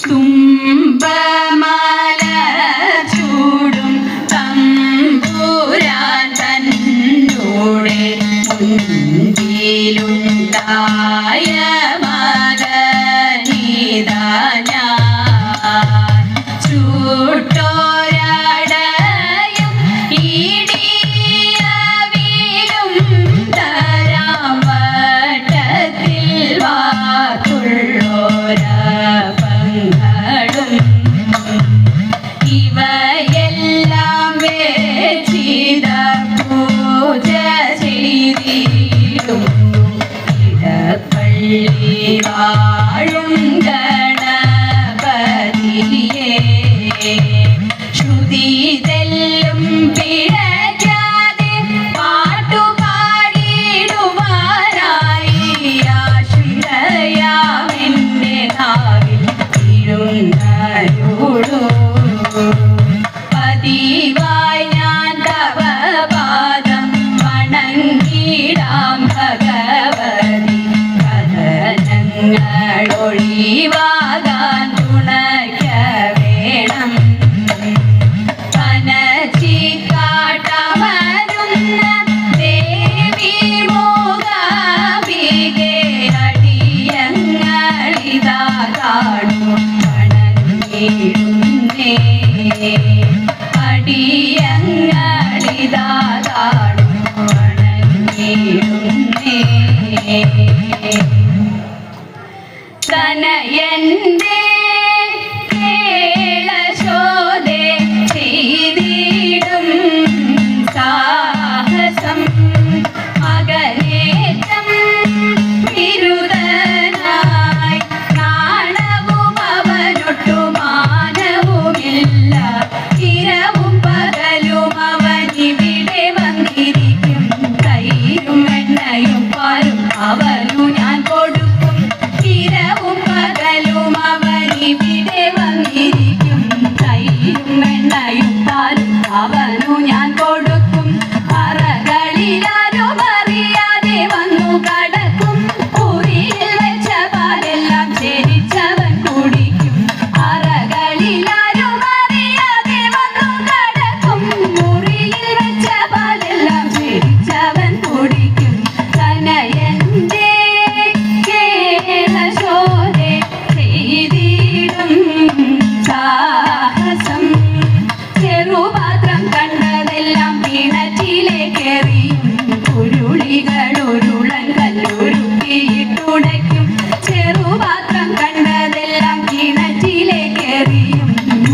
തുമ്പമല ചൂടും തമ്പുരാൻ തന്നൂടെ മുൻപിലുണ്ടായ മകനിതാ ഞാൻ ചൂട്ടോരടയും ഇടിയവിലും തരാം വട്ടത്തിൽ വാക്കുള്ളോരപങ്ങളും ഇവയെല്ലാം വേച്ചിത പൂജ ചെയ്തിടുന്നു ഇടപ്പള്ളി വാഴും ഗണപതിയേ ശ്രുതി തെല്ലും പിഴയ്ക്കാതെ പാട്ടുപാടിടുവാനായി ആശ്രയാമെന്റെ നാവിൽ ഇരുന്നരുളൂ പതിവായി ഞാൻ തവ പാദം വണങ്ങിടാം ഭഗവതി കഥനങ്ങൾ ഒഴിവാകാൻ തുണയ്ക്ക വേണം കനച്ചിക്കാട്ടമരുന്ന ദേവി മൂകാംബികേ അടിയങ്ങളിതാ കാണു വണങ്ങിടുന്നേ അടിയങ്ങളിതാ കാണു വണങ്ങിടുന്നേ തനയന്റെ കേളശോധേ ചെയ്തിടും സാഹസം മകനേറ്റം ബിരുദനായി നാണവും അവനൊട്ടു മാനവുമില്ല ഇരവും പകലും അവനിവിടെ വന്നിരിക്കും തൈരും എണ്ണയും പാലും അവനു ഞാൻ കൊടുക്കും ഇരവും പകലും അവനിവിടെ വന്നിരിക്കും തൈരും എണ്ണയും പാലും അവനു ഞാൻ കൊടുക്കും അറകളിലാരും അറിയാതെ വന്നു കടക്കും കുറിയിൽ വെച്ച പാലെല്ലാം ശരിച്ചവൻ കുടിക്കും അറകളിലാരും അറിയാതെ വന്നു കടക്കും മുറിയിൽ വെച്ച പാലെല്ലാം ശരിച്ചവൻ കുടിക്കും തനയന്റെ കേളശോധേ ചെയ്തിടും സാഹസം ചെറുപാത്രം കണ്ടതെല്ലാം കിണറ്റിലേക്കെറിയും ഉരുളികൾ ഉരുളൻ കല്ലുരുട്ടിയിട്ടുടയ്ക്കും ചെറുപാത്രം കണ്ടതെല്ലാം കിണറ്റിലേക്കെറിയും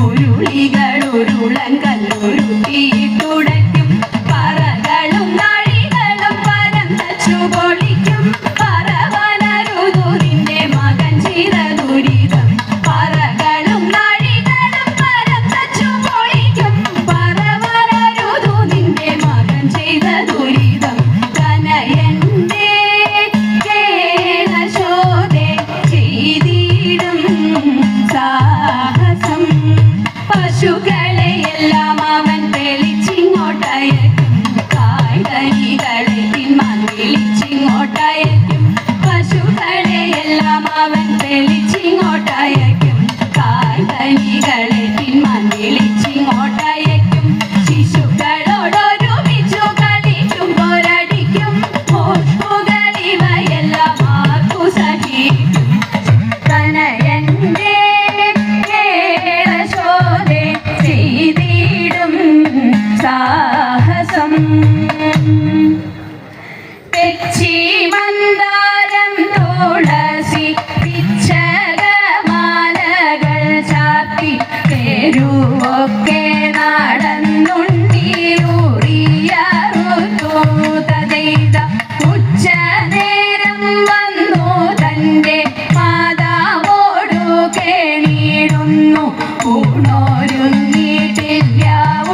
ഉരുളികൾ ഉരുളൻ കല്ലുരുട്ടിയിട്ടുടയ്ക്കും പറകളും നാഴികളും പരം തച്ചു പൊളിക്കും പറവനരുതു നിന്റെ മകൻ ചെയ്ത ദുരിതം പറകളും നാഴികളും പരം തച്ചു പൊളിക്കും പറവനരുതു നിന്റെ മകൻ ചെയ്ത ദുരിതം തനയന്റെ കേളശോധേ ചെയ്തിടും സാഹസം പശുക്കളെയെല്ലാം അവൻ തെളിച്ചിങ്ങോട്ടയക്കും കായ്കനികളെ തിന്മാൻ വിളിച്ചിങ്ങോട്ടയക്കും പശുക്കളെയെല്ലാം അവൻ തെളിച്ചിങ്ങോട്ടയക്കും കായ്കനികളെ തിന്മാൻ വിളിച്ചിങ്ങോട്ടയക്കും ശിശുക്കളോടൊരുമിച്ചു കളിക്കുമ്പോരടിക്കും മോഷ്മുകളിവയെല്ലാം ആർക്കു സഹിക്കും തനയന്റെ കേളശോധേ ചെയ്തിടും സാഹസം തെച്ചി മന്ദാരം തുളസി പിച്ചകമാലകൾ ചാത്തി തെരുവൊക്കെ നടന്നുണ്ടീറൂറിയറുത്തു തതെയ്ത ഉച്ചനേരം വന്നു തന്റെ മാതാവോടു കേണിടുന്നു ഊണോരുന്നിട്ടില്ല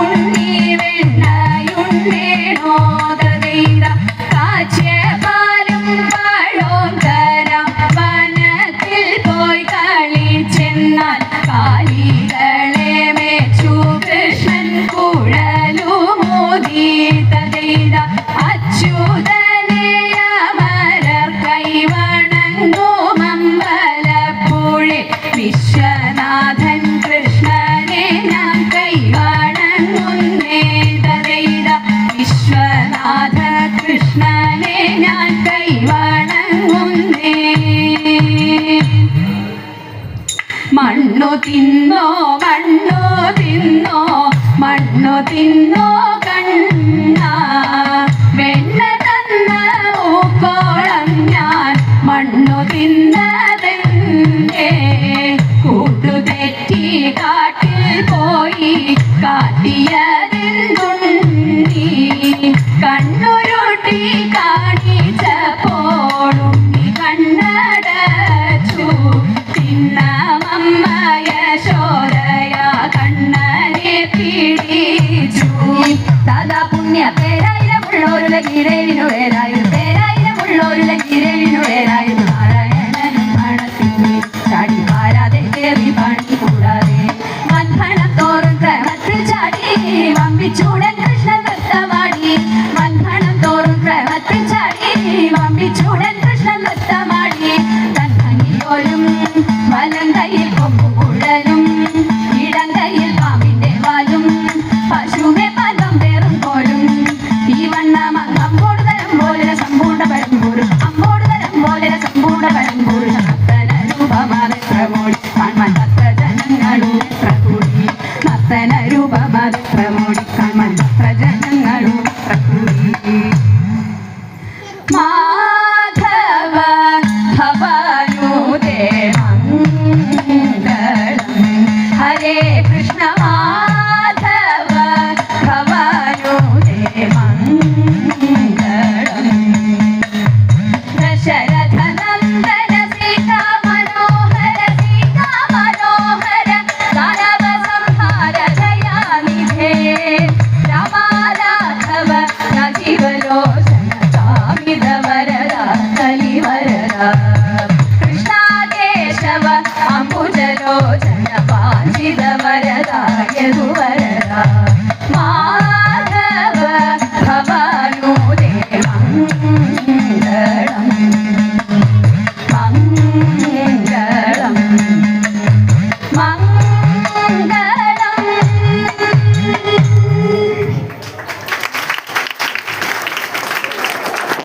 ഉണ്ണി വെണ്ണയുണ്ടേണോ തതെയ്ത കാച്ചപാലും പഴവും തരാം വനത്തിൽ പോയി കളിച്ചെന്നാൽ കാലികളെ മേച്ചു കൃഷ്ണൻ കുഴലുമോദി തതെയ്ത അച്യുതനെ അമരർ കൈവണങ്ങുമമ്പലപ്പുഴെ വിശ്വനാഥ മണ്ണു തിന്നോ മണ്ണു തിന്നോ മണ്ണു തിന്നോ കണ്ണ വെണ്ണ തന്ന മൂക്കോളം ഞാൻ മണ്ണു തിന്നതെന്തേ കൂട്ടുതെറ്റി കാട്ടിൽ പോയി കാട്ടിയതെന്തുണ്ണി കണ്ണുരുട്ടി കാണിച്ചപ്പോഴുണ്ണി കണ്ണടച്ചു ചിന്നമമ്മ യശോദയ കണ്ണനെ പിടിച്ചു. സദാ പുണ്യ പേരായിരമുള്ളൊരു ഗീരവിനു വേദ